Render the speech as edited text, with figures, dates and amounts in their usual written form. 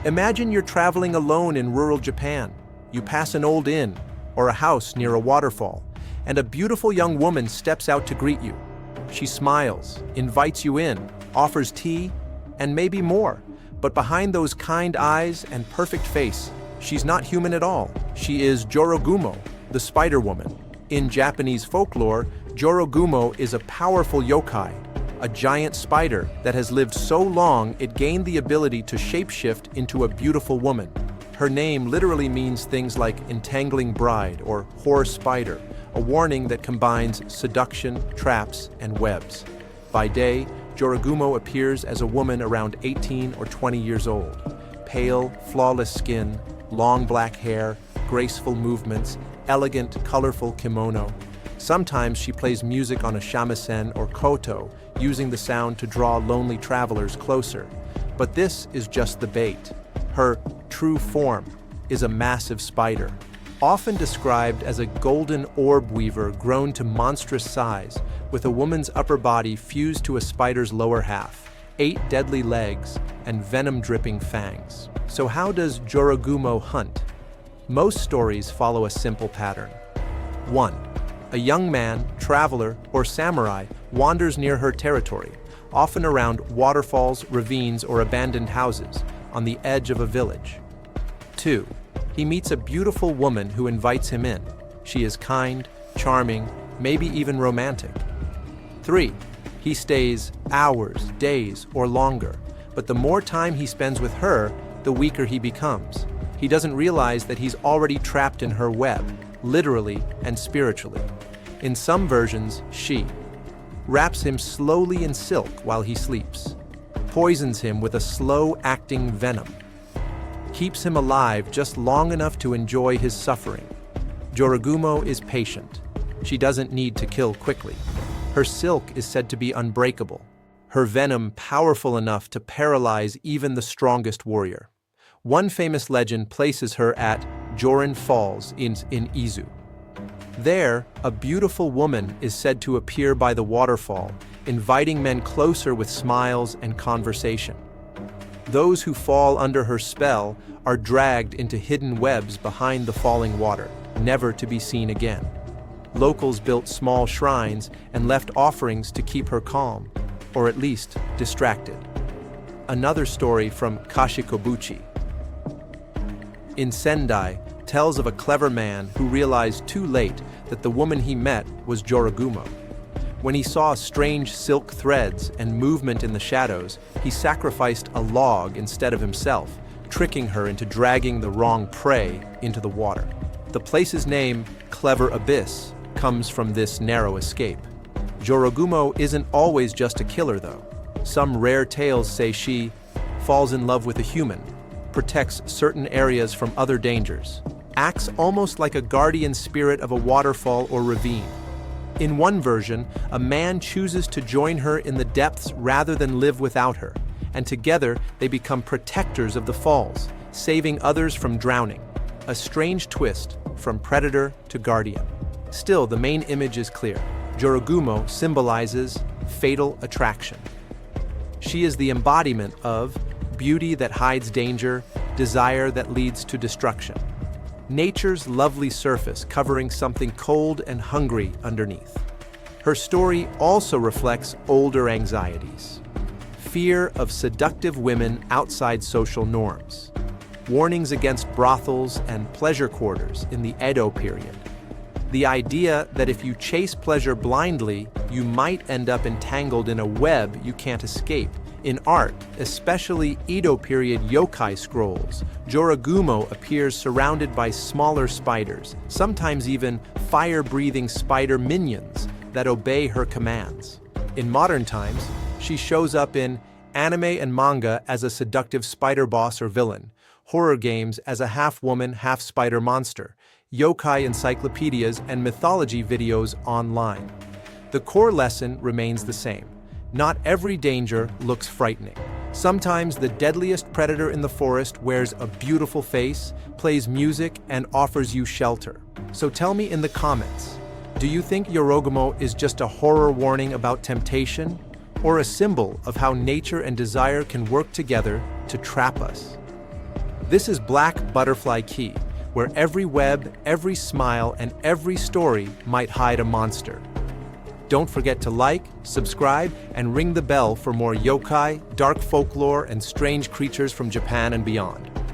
Imagine you're traveling alone in rural Japan. You pass an old inn or a house near a waterfall, and a beautiful young woman steps out to greet you. She smiles, invites you in, offers tea, and maybe more. But behind those kind eyes and perfect face, she's not human at all. She is Jorogumo, the spider woman. In Japanese folklore, Jorogumo is a powerful yokai, a giant spider that has lived so long it gained the ability to shapeshift into a beautiful woman. Her name literally means things like entangling bride or whore spider, a warning that combines seduction, traps, and webs. By day, Jorogumo appears as a woman around 18 or 20 years old. Pale, flawless skin, long black hair, graceful movements, elegant, colorful kimono. Sometimes she plays music on a shamisen or koto, using the sound to draw lonely travelers closer. But this is just the bait. Her true form is a massive spider, often described as a golden orb weaver grown to monstrous size, with a woman's upper body fused to a spider's lower half, 8 deadly legs, and venom-dripping fangs. So how does Jorogumo hunt? Most stories follow a simple pattern. 1. A young man, traveler, or samurai wanders near her territory, often around waterfalls, ravines, or abandoned houses, on the edge of a village. 2. He meets a beautiful woman who invites him in. She is kind, charming, maybe even romantic. 3. He stays hours, days, or longer, but the more time he spends with her, the weaker he becomes. He doesn't realize that he's already trapped in her web, literally and spiritually. In some versions, she wraps him slowly in silk while he sleeps, poisons him with a slow-acting venom, keeps him alive just long enough to enjoy his suffering. Jorogumo is patient. She doesn't need to kill quickly. Her silk is said to be unbreakable, her venom powerful enough to paralyze even the strongest warrior. One famous legend places her at Jōren Falls in Izu. There, a beautiful woman is said to appear by the waterfall, inviting men closer with smiles and conversation. Those who fall under her spell are dragged into hidden webs behind the falling water, never to be seen again. Locals built small shrines and left offerings to keep her calm, or at least distracted. Another story from Kashikobuchi in Sendai tells of a clever man who realized too late that the woman he met was Jorogumo. When he saw strange silk threads and movement in the shadows, he sacrificed a log instead of himself, tricking her into dragging the wrong prey into the water. The place's name, Clever Abyss, comes from this narrow escape. Jorogumo isn't always just a killer, though. Some rare tales say she falls in love with a human, protects certain areas from other dangers, acts almost like a guardian spirit of a waterfall or ravine. In one version, a man chooses to join her in the depths rather than live without her, and together they become protectors of the falls, saving others from drowning. A strange twist from predator to guardian. Still, the main image is clear. Jorogumo symbolizes fatal attraction. She is the embodiment of beauty that hides danger, desire that leads to destruction. Nature's lovely surface covering something cold and hungry underneath. Her story also reflects older anxieties. Fear of seductive women outside social norms. Warnings against brothels and pleasure quarters in the Edo period. The idea that if you chase pleasure blindly, you might end up entangled in a web you can't escape. In art, especially Edo period yokai scrolls, Jorogumo appears surrounded by smaller spiders, sometimes even fire-breathing spider minions that obey her commands. In modern times, she shows up in anime and manga as a seductive spider boss or villain, horror games as a half-woman, half-spider monster, yokai encyclopedias and mythology videos online. The core lesson remains the same. Not every danger looks frightening. Sometimes the deadliest predator in the forest wears a beautiful face, plays music, and offers you shelter. So tell me in the comments, do you think Jorogumo is just a horror warning about temptation, or a symbol of how nature and desire can work together to trap us? This is Black Butterfly Key, where every web, every smile, and every story might hide a monster. Don't forget to like, subscribe, and ring the bell for more yokai, dark folklore, and strange creatures from Japan and beyond.